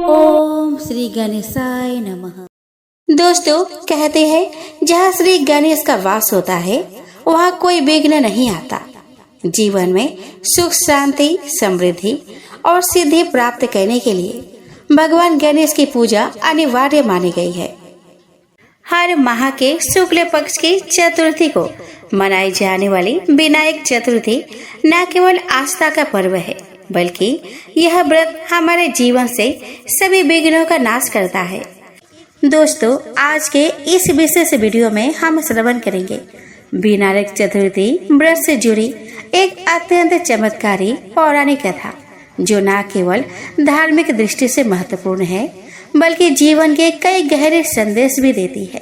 ओम श्री गणेशाय नमः। दोस्तों, कहते हैं जहाँ श्री गणेश का वास होता है वहाँ कोई विघ्न नहीं आता। जीवन में सुख, शांति, समृद्धि और सिद्धि प्राप्त करने के लिए भगवान गणेश की पूजा अनिवार्य मानी गई है। हर माह के शुक्ल पक्ष की चतुर्थी को मनाई जाने वाली विनायक चतुर्थी न केवल आस्था का पर्व है, बल्कि यह व्रत हमारे जीवन से सभी विघ्नों का नाश करता है। दोस्तों, आज के इस विशेष वीडियो में हम श्रवण करेंगे विनायक चतुर्थी व्रत से जुड़ी एक अत्यंत चमत्कारी पौराणिक कथा, जो न केवल धार्मिक दृष्टि से महत्वपूर्ण है, बल्कि जीवन के कई गहरे संदेश भी देती है।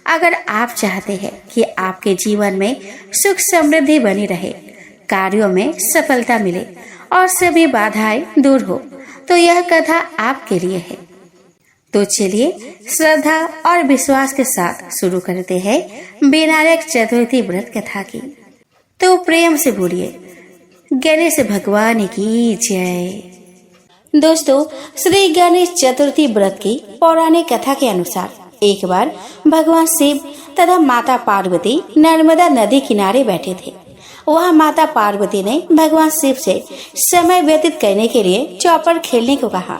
अगर आप चाहते हैं कि आपके जीवन में सुख समृद्धि बनी रहे, कार्यों में सफलता मिले और सभी बाधाएं दूर हो, तो यह कथा आपके लिए है। तो चलिए श्रद्धा और विश्वास के साथ शुरू करते हैं विनायक चतुर्थी व्रत कथा की। तो प्रेम से बोलिए गणेश भगवान की जय। दोस्तों, श्री गणेश चतुर्थी व्रत की पौराणिक कथा के अनुसार एक बार भगवान शिव तथा माता पार्वती नर्मदा नदी किनारे बैठे थे। वहाँ माता पार्वती ने भगवान शिव से समय व्यतीत करने के लिए चौपर खेलने को कहा।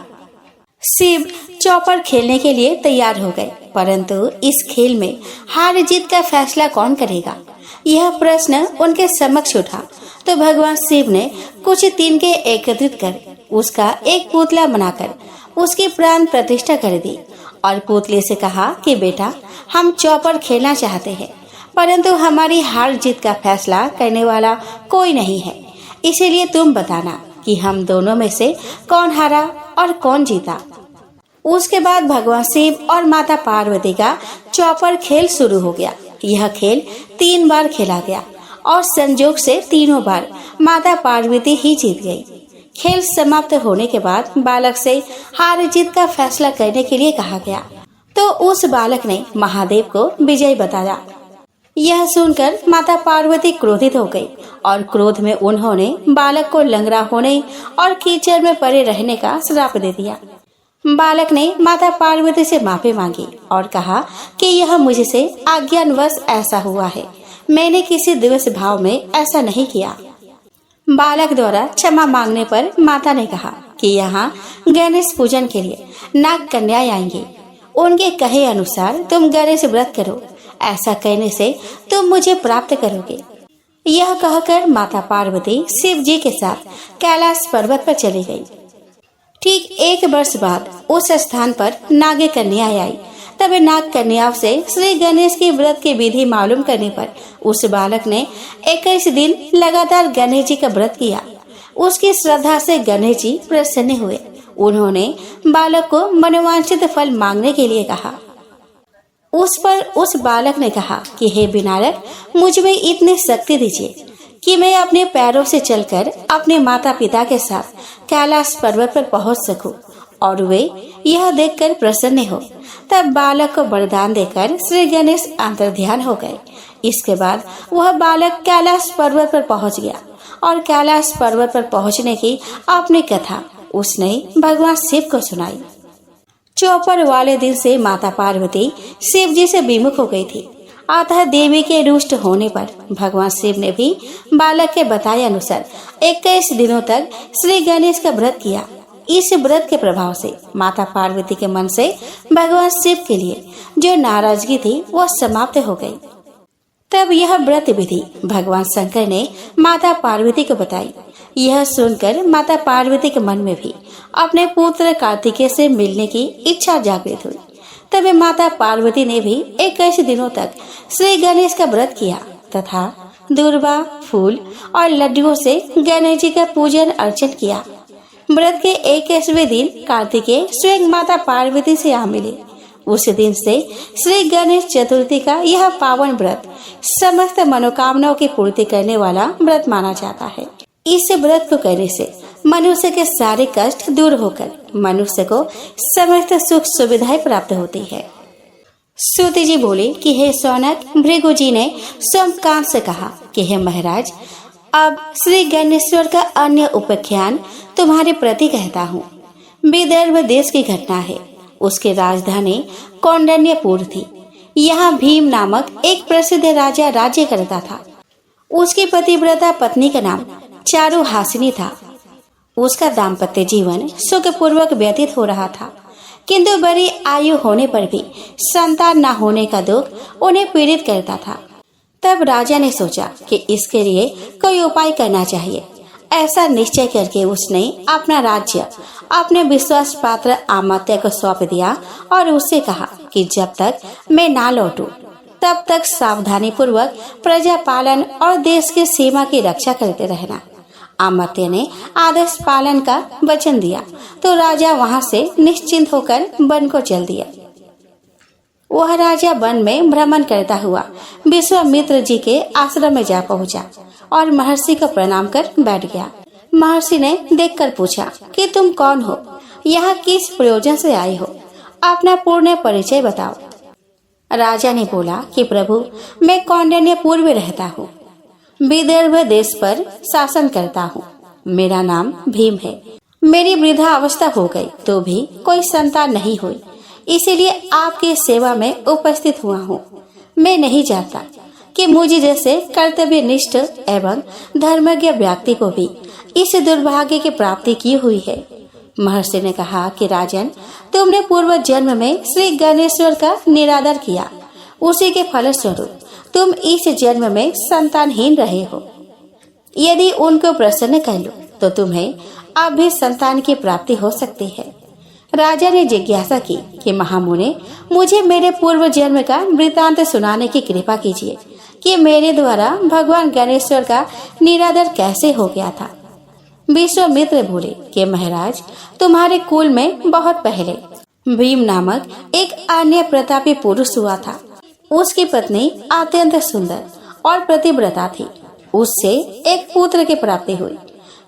शिव चौपर खेलने के लिए तैयार हो गए, परंतु इस खेल में हार जीत का फैसला कौन करेगा, यह प्रश्न उनके समक्ष उठा। तो भगवान शिव ने कुछ तिनके एकत्रित कर उसका एक पुतला बनाकर उसकी प्राण प्रतिष्ठा कर दी और पुतले से कहा कि बेटा, हम चौपर खेलना चाहते हैं, परंतु हमारी हार जीत का फैसला करने वाला कोई नहीं है, इसीलिए तुम बताना कि हम दोनों में से कौन हारा और कौन जीता। उसके बाद भगवान शिव और माता पार्वती का चौपर खेल शुरू हो गया। यह खेल 3 बार खेला गया और संजोग से तीनों बार माता पार्वती ही जीत गई। खेल समाप्त होने के बाद बालक से हार जीत का फैसला करने के लिए कहा गया, तो उस बालक ने महादेव को विजय बताया। यह सुनकर माता पार्वती क्रोधित हो गई और क्रोध में उन्होंने बालक को लंगड़ा होने और कीचड़ में पड़े रहने का श्राप दे दिया। बालक ने माता पार्वती से माफी मांगी और कहा कि यह मुझसे अज्ञानवश ऐसा हुआ है, मैंने किसी दिवस भाव में ऐसा नहीं किया। बालक द्वारा क्षमा मांगने पर माता ने कहा कि यहाँ गणेश पूजन के लिए नाग कन्याएं आएंगी, उनके कहे अनुसार तुम गणेश व्रत करो, ऐसा करने से तुम मुझे प्राप्त करोगे। यह कहकर माता पार्वती शिव जी के साथ कैलाश पर्वत पर चली गई। ठीक 1 वर्ष बाद उस स्थान पर नाग कन्याएं आई। तब नाग कन्याओं से श्री गणेश की व्रत की विधि मालूम करने पर उस बालक ने 21 दिन लगातार गणेश जी का व्रत किया। उसकी श्रद्धा से गणेश जी प्रसन्न हुए। उन्होंने बालक को मनोवांछित फल मांगने के लिए कहा। उस पर उस बालक ने कहा कि हे विनायक, मुझ में इतनी शक्ति दीजिए कि मैं अपने पैरों से चलकर अपने माता पिता के साथ कैलाश पर्वत पर पहुंच सकूं और वे यह देखकर प्रसन्न हो। तब बालक को वरदान देकर श्री गणेश अंतर्ध्यान हो गए। इसके बाद वह बालक कैलाश पर्वत पर पहुंच गया और कैलाश पर्वत पर पहुंचने की अपनी कथा उसने भगवान शिव को सुनाई। चौपर वाले दिन से माता पार्वती शिव जी से विमुख हो गई थी। अतः देवी के रुष्ट होने पर भगवान शिव ने भी बालक के बताए अनुसार 21 दिनों तक श्री गणेश का व्रत किया। इस व्रत के प्रभाव से माता पार्वती के मन से भगवान शिव के लिए जो नाराजगी थी वह समाप्त हो गई। तब यह व्रत विधि भगवान शंकर ने माता पार्वती को बताई। यह सुनकर माता पार्वती के मन में भी अपने पुत्र कार्तिकेय से मिलने की इच्छा जागृत हुई। तब माता पार्वती ने भी 21 दिनों तक श्री गणेश का व्रत किया तथा दूर्वा, फूल और लड्डुओं से गणेश जी का पूजन अर्चन किया। व्रत के 21वें दिन कार्तिकेय स्वयं माता पार्वती से आ मिले। उस दिन से श्री गणेश चतुर्थी का यह पावन व्रत समस्त मनोकामनाओं की पूर्ति करने वाला व्रत माना जाता है। इस व्रत को करने से मनुष्य के सारे कष्ट दूर होकर मनुष्य को समस्त सुख सुविधाएं प्राप्त होती है। सूत जी बोले कि हे सौनक, भृगु जी ने सोमकांत से कहा कि हे महाराज, अब श्री गणेश्वर का अन्य उपाख्यान तुम्हारे प्रति कहता हूँ। विदर्भ देश की घटना है। उसकी राजधानी कौंडन्यपुर थी। यहाँ भीम नामक एक प्रसिद्ध राजा राज्य करता था। उसकी पतिव्रता पत्नी का नाम चारुहासिनी था। उसका दाम्पत्य जीवन सुखपूर्वक व्यतीत हो रहा था, किंतु बड़ी आयु होने पर भी संतान न होने का दुख उन्हें पीड़ित करता था। तब राजा ने सोचा कि इसके लिए कोई उपाय करना चाहिए। ऐसा निश्चय करके उसने अपना राज्य अपने विश्वास पात्र अमात्य को सौंप दिया और उससे कहा कि जब तक मैं ना लौटूं तब तक सावधानी पूर्वक प्रजा पालन और देश की सीमा की रक्षा करते रहना। अमात्य ने आदेश पालन का वचन दिया तो राजा वहां से निश्चिंत होकर वन को चल दिया। वह राजा वन में भ्रमण करता हुआ विश्वामित्र जी के आश्रम में जा पहुंचा और महर्षि को प्रणाम कर बैठ गया। महर्षि ने देखकर पूछा कि तुम कौन हो, यहाँ किस प्रयोजन से आए हो, अपना पूर्ण परिचय बताओ। राजा ने बोला कि प्रभु, मैं कौंडन्यपुर में रहता हूँ, विदर्भ देश पर शासन करता हूँ। मेरा नाम भीम है। मेरी वृद्धा अवस्था हो गई तो भी कोई संतान नहीं हुई, इसीलिए आपकी सेवा में उपस्थित हुआ हूँ। मैं नहीं चाहता कि मुझे जैसे कर्तव्यनिष्ठ एवं धर्मज्ञ व्यक्ति को भी इस दुर्भाग्य की प्राप्ति की हुई है। महर्षि ने कहा कि राजन, तुमने पूर्व जन्म में श्री गणेश्वर का निरादर किया, उसी के फलस्वरूप तुम इस जन्म में संतानहीन रहे हो। यदि उनको प्रसन्न कर लो तो तुम्हें अब भी संतान की प्राप्ति हो सकती है। राजा ने जिज्ञासा की कि महामुने, मुझे मेरे पूर्व जन्म का वृतांत सुनाने की कृपा कीजिए कि मेरे द्वारा भगवान गणेश्वर का निरादर कैसे हो गया था। विश्वामित्र बोले कि महाराज, तुम्हारे कुल में बहुत पहले भीम नामक एक अन्य प्रतापी पुरुष हुआ था। उसकी पत्नी अत्यंत सुंदर और पतिव्रता थी। उससे एक पुत्र की प्राप्ति हुई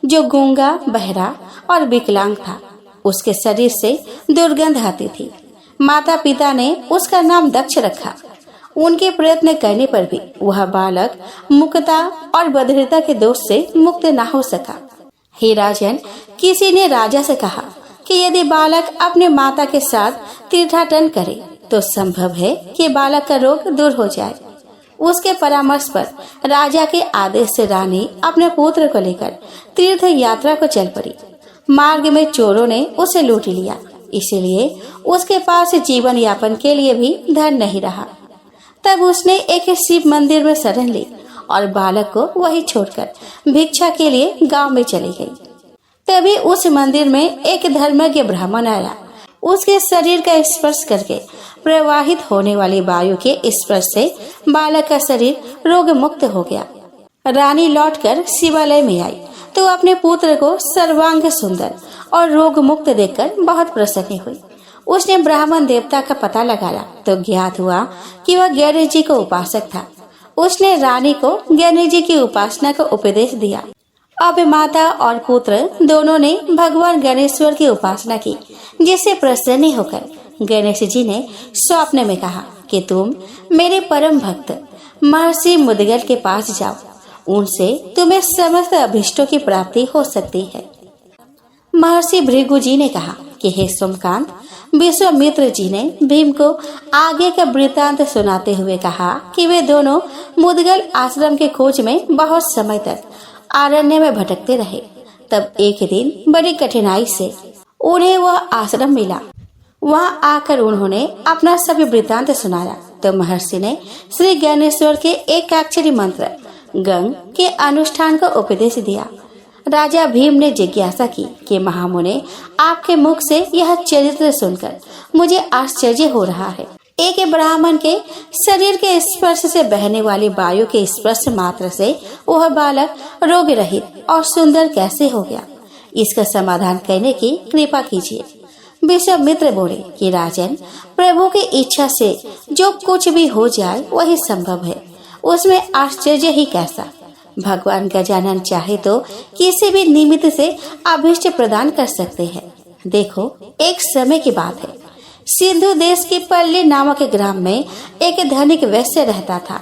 जो गूंगा, बहरा और विकलांग था। उसके शरीर से दुर्गंध आती थी। माता पिता ने उसका नाम दक्ष रखा। उनके प्रयत्न करने पर भी वह बालक मुक्ता और बधिरता के दोष से मुक्त न हो सका। हे राजन, किसी ने राजा से कहा कि यदि बालक अपने माता के साथ तीर्थाटन करे तो संभव है कि बालक का रोग दूर हो जाए। उसके परामर्श पर राजा के आदेश से रानी अपने पुत्र को लेकर तीर्थ यात्रा को चल पड़ी। मार्ग में चोरों ने उसे लूट लिया, इसीलिए उसके पास जीवन यापन के लिए भी धन नहीं रहा। तब उसने एक शिव मंदिर में शरण ली और बालक को वही छोड़कर भिक्षा के लिए गांव में चली गई। तभी उस मंदिर में एक धर्मज्ञ ब्राह्मण आया। उसके शरीर का स्पर्श करके प्रवाहित होने वाली वायु के स्पर्श से बालक का शरीर रोग मुक्त हो गया। रानी लौटकर शिवालय में आई तो अपने पुत्र को सर्वांग सुंदर और रोग मुक्त देखकर बहुत प्रसन्न हुई। उसने ब्राह्मण देवता का पता लगाया तो ज्ञात हुआ कि वह गणेश जी का उपासक था। उसने रानी को गणेश जी की उपासना का उपदेश दिया। अब माता और पुत्र दोनों ने भगवान गणेश्वर की उपासना की, जिससे प्रसन्न होकर गणेश जी ने स्वप्न में कहा कि तुम मेरे परम भक्त महर्षि मुद्गल के पास जाओ, उनसे तुम्हें समस्त अभिष्टों की प्राप्ति हो सकती है। महर्षि भृगु जी ने कहा कि हे सोमकांत, विश्वामित्र जी ने भीम को आगे का वृतांत सुनाते हुए कहा कि वे दोनों मुद्गल आश्रम के खोज में बहुत समय तक अरण्य में भटकते रहे। तब एक दिन बड़ी कठिनाई से उन्हें वह आश्रम मिला। वहां आकर उन्होंने अपना सभी वृतांत सुनाया तो महर्षि ने श्री गणेश्वर के एकाक्षरी मंत्र गंग के अनुष्ठान का उपदेश दिया। राजा भीम ने जिज्ञासा की कि महामुने, आपके मुख से यह चरित्र सुनकर मुझे आश्चर्य हो रहा है। एक ब्राह्मण के शरीर के स्पर्श से बहने वाली वायु के स्पर्श मात्र से वह बालक रोग रहित और सुंदर कैसे हो गया? इसका समाधान करने की कृपा कीजिए। विश्वामित्र बोले कि राजन, प्रभु की इच्छा से जो कुछ भी हो जाए वही संभव है, उसमें आश्चर्य ही कैसा। भगवान गजानन चाहे तो किसी भी निमित्त से अभिष्ट प्रदान कर सकते हैं। देखो, एक समय की बात है। सिंधु देश के पल्ली नामक ग्राम में एक धनिक वैश्य रहता था।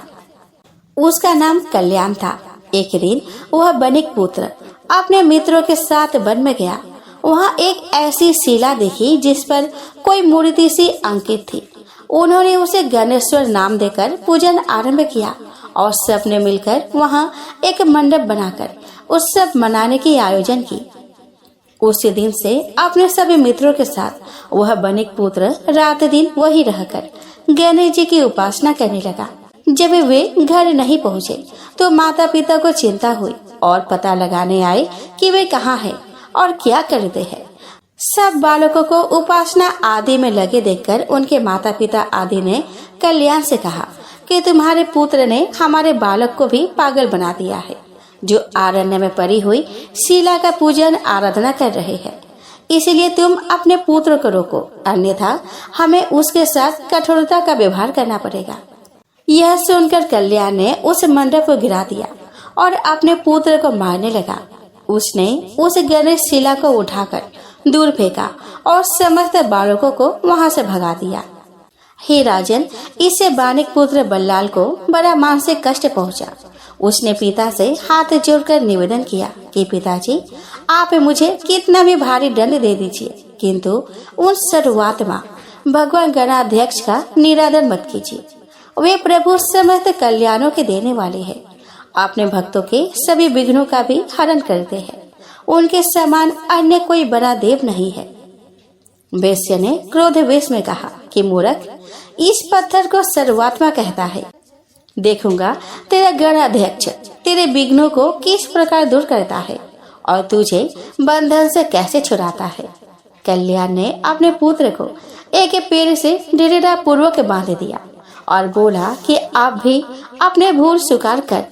उसका नाम कल्याण था। एक दिन वह बनिक पुत्र अपने मित्रों के साथ वन में गया। वहाँ एक ऐसी शिला देखी जिस पर कोई मूर्ति सी अंकित थी। उन्होंने उसे गणेश्वर नाम देकर पूजन आरंभ किया और सबने मिलकर वहाँ एक मंडप बनाकर उत्सव मनाने की आयोजन की। उसी दिन से अपने सभी मित्रों के साथ वह बनिक पुत्र रात दिन वही रहकर गणेश जी की उपासना करने लगा। जब वे घर नहीं पहुँचे तो माता पिता को चिंता हुई और पता लगाने आए कि वे कहाँ हैं और क्या करते हैं। सब बालकों को उपासना आदि में लगे देखकर उनके माता पिता आदि ने कल्याण से कहा कि तुम्हारे पुत्र ने हमारे बालक को भी पागल बना दिया है, जो अरण्य में पड़ी हुई शिला का पूजन आराधना कर रहे हैं। इसलिए तुम अपने पुत्र को रोको, अन्यथा हमें उसके साथ कठोरता का व्यवहार करना पड़ेगा। यह सुनकर कल्याण ने उस मंडप को गिरा दिया और अपने पुत्र को मारने लगा। उसने उस गणेश शिला को उठाकर दूर फेंका और समस्त बालकों को वहां से भगा दिया। हे राजन, इससे बानिक पुत्र बल्लाल को बड़ा मानसिक कष्ट पहुंचा। उसने पिता से हाथ जोड़कर निवेदन किया कि पिताजी, आप मुझे कितना भी भारी दंड दे दीजिए, किंतु उन सर्वात्मा भगवान गणाध्यक्ष का निरादर मत कीजिए। वे प्रभु समस्त कल्याणों के देने वाले हैं। अपने भक्तों के सभी विघ्नों का भी हरण करते हैं। उनके समान अन्य कोई बड़ा देव नहीं है। वैश्य ने क्रोध वेश में कहा कि मूर्ख, इस पत्थर को सर्वात्मा कहता है। देखूंगा तेरा गणाध्यक्ष तेरे विघ्नों को किस प्रकार दूर करता है और तुझे बंधन से कैसे छुड़ाता है। कल्याण ने अपने पुत्र को एक पेड़ से दृढ़ता पूर्वक बांध दिया और बोला कि आप भी अपने भूल स्वीकार कर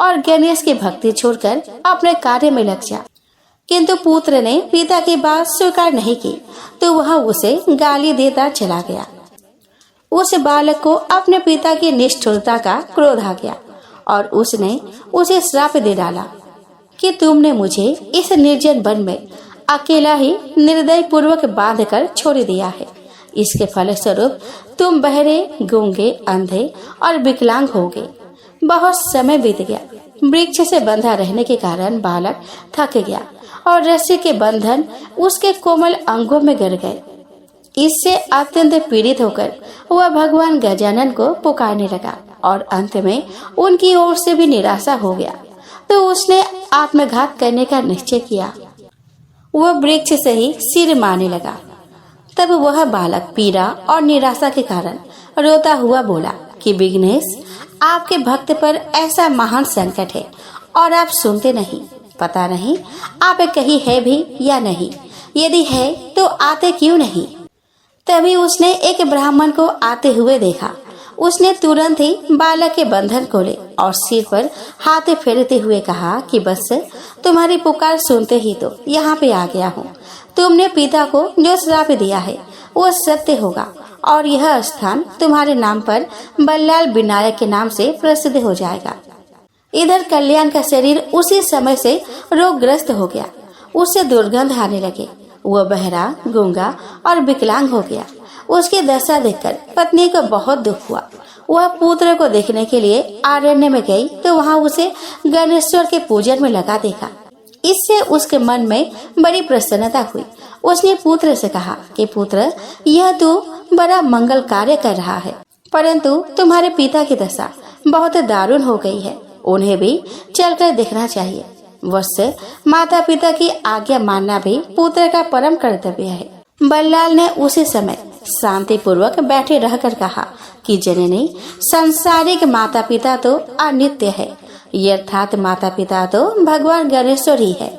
और गणेश की भक्ति छोड़कर अपने कार्य में लग जा। किंतु पुत्र ने पिता की बात स्वीकार नहीं की तो वह उसे गाली देता चला गया। उस बालक को अपने पिता की निष्ठुरता का क्रोध आ गया और उसने उसे श्राप दे डाला कि तुमने मुझे इस निर्जन वन में अकेला ही निर्दय पूर्वक बांध कर छोड़ दिया है। इसके फलस्वरूप तुम बहरे, गूंगे, अंधे और विकलांग हो गए। बहुत समय बीत गया। वृक्ष से बंधा रहने के कारण बालक थक गया और रस्सी के बंधन उसके कोमल अंगों में गिर गए। इससे अत्यंत पीड़ित होकर वह भगवान गजानन को पुकारने लगा और अंत में उनकी ओर से भी निराशा हो गया तो उसने आत्मघात करने का निश्चय किया। वह वृक्ष से ही सिर मारने लगा। तब वह बालक पीड़ा और निराशा के कारण रोता हुआ बोला कि विघ्नेश, आपके भक्त पर ऐसा महान संकट है और आप सुनते नहीं। पता नहीं आप कहीं है भी या नहीं। यदि है तो आते क्यों नहीं। तभी उसने एक ब्राह्मण को आते हुए देखा। उसने तुरंत ही बालक के बंधन खोले और सिर पर हाथ फेरते हुए कहा कि बस तुम्हारी पुकार सुनते ही तो यहाँ पे आ गया हूँ। तुमने पिता को जो श्राप दिया है वो सत्य होगा और यह स्थान तुम्हारे नाम पर बल्लाल विनायक के नाम से प्रसिद्ध हो जाएगा। इधर कल्याण का शरीर उसी समय से रोगग्रस्त हो गया। उससे दुर्गंध आने लगे। वह बहरा, गूंगा और विकलांग हो गया। उसकी दशा देखकर पत्नी को बहुत दुख हुआ। वह पुत्र को देखने के लिए अरण्य में गई तो वहाँ उसे गणेश्वर के पूजन में लगा देखा। इससे उसके मन में बड़ी प्रसन्नता हुई। उसने पुत्र से कहा कि पुत्र, यह तू बड़ा मंगल कार्य कर रहा है, परंतु तुम्हारे पिता की दशा बहुत दारुण हो गई है। उन्हें भी चलकर देखना चाहिए। वैसे माता पिता की आज्ञा मानना भी पुत्र का परम कर्तव्य है। बल्लाल ने उसी समय शांति पूर्वक बैठे रहकर कहा कि जननी, संसारिक माता पिता तो अनित्य है। यथार्थ माता पिता तो भगवान गणेश्वर ही है,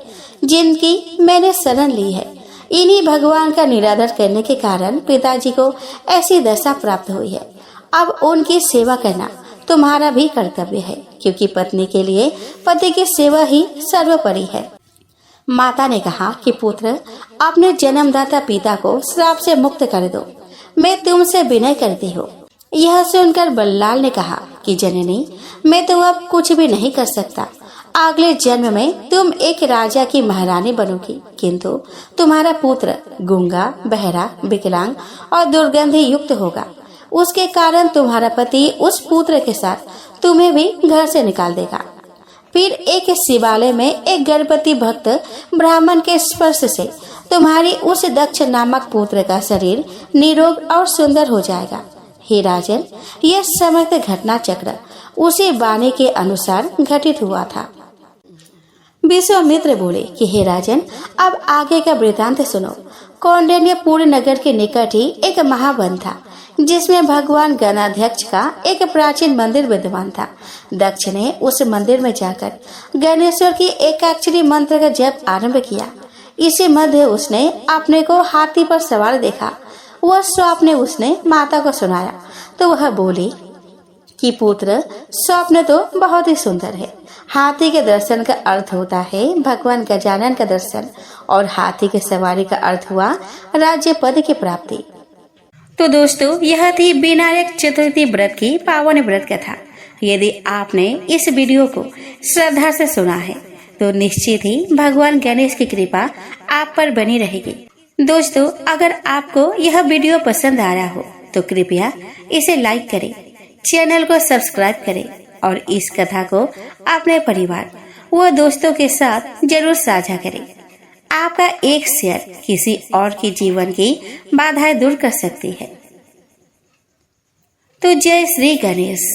जिनकी मैंने शरण ली है। इन्हीं भगवान का निरादर करने के कारण पिताजी को ऐसी दशा प्राप्त हुई है। अब उनकी सेवा करना तुम्हारा भी कर्तव्य है, क्योंकि पत्नी के लिए पति की सेवा ही सर्वोपरि है। माता ने कहा कि पुत्र, अपने जन्मदाता पिता को श्राप से मुक्त कर दो। मैं तुमसे विनय करती हूँ। यह सुनकर बल्लाल ने कहा कि जननी, मैं तो अब कुछ भी नहीं कर सकता। अगले जन्म में तुम एक राजा की महारानी बनोगी, किंतु तुम्हारा पुत्र गूंगा, बहरा, विकलांग और दुर्गंधि युक्त होगा। उसके कारण तुम्हारा पति उस पुत्र के साथ तुम्हें भी घर से निकाल देगा। फिर एक शिवालय में एक गणपति भक्त ब्राह्मण के स्पर्श से तुम्हारी उस दक्ष नामक पुत्र का शरीर निरोग और सुंदर हो जाएगा। हे राजन, यह समस्त घटना चक्र उसी वाणी के अनुसार घटित हुआ था। विश्वामित्र बोले कि हे राजन, अब आगे का वृतांत सुनो। कौंडिन्यपुर नगर के निकट ही एक महावन था, जिसमें भगवान गणाध्यक्ष का एक प्राचीन मंदिर विद्यमान था। दक्ष ने उस मंदिर में जाकर गणेश्वर की एकाक्षरी मंत्र का जप आरंभ किया। इसी मध्य उसने अपने को हाथी पर सवार देखा। वह स्वप्न उसने माता को सुनाया तो वह बोली कि पुत्र, स्वप्न तो बहुत ही सुंदर है। हाथी के दर्शन का अर्थ होता है भगवान गजानन का दर्शन, और हाथी की सवारी का अर्थ हुआ राज्य पद की प्राप्ति। तो दोस्तों, यह थी विनायक चतुर्थी व्रत की पावन व्रत कथा। यदि आपने इस वीडियो को श्रद्धा से सुना है तो निश्चित ही भगवान गणेश की कृपा आप पर बनी रहेगी। दोस्तों, अगर आपको यह वीडियो पसंद आया हो तो कृपया इसे लाइक करें, चैनल को सब्सक्राइब करें और इस कथा को अपने परिवार व दोस्तों के साथ जरूर साझा करें। आपका एक शेयर किसी और के जीवन की बाधाएं दूर कर सकती है। तो जय श्री गणेश।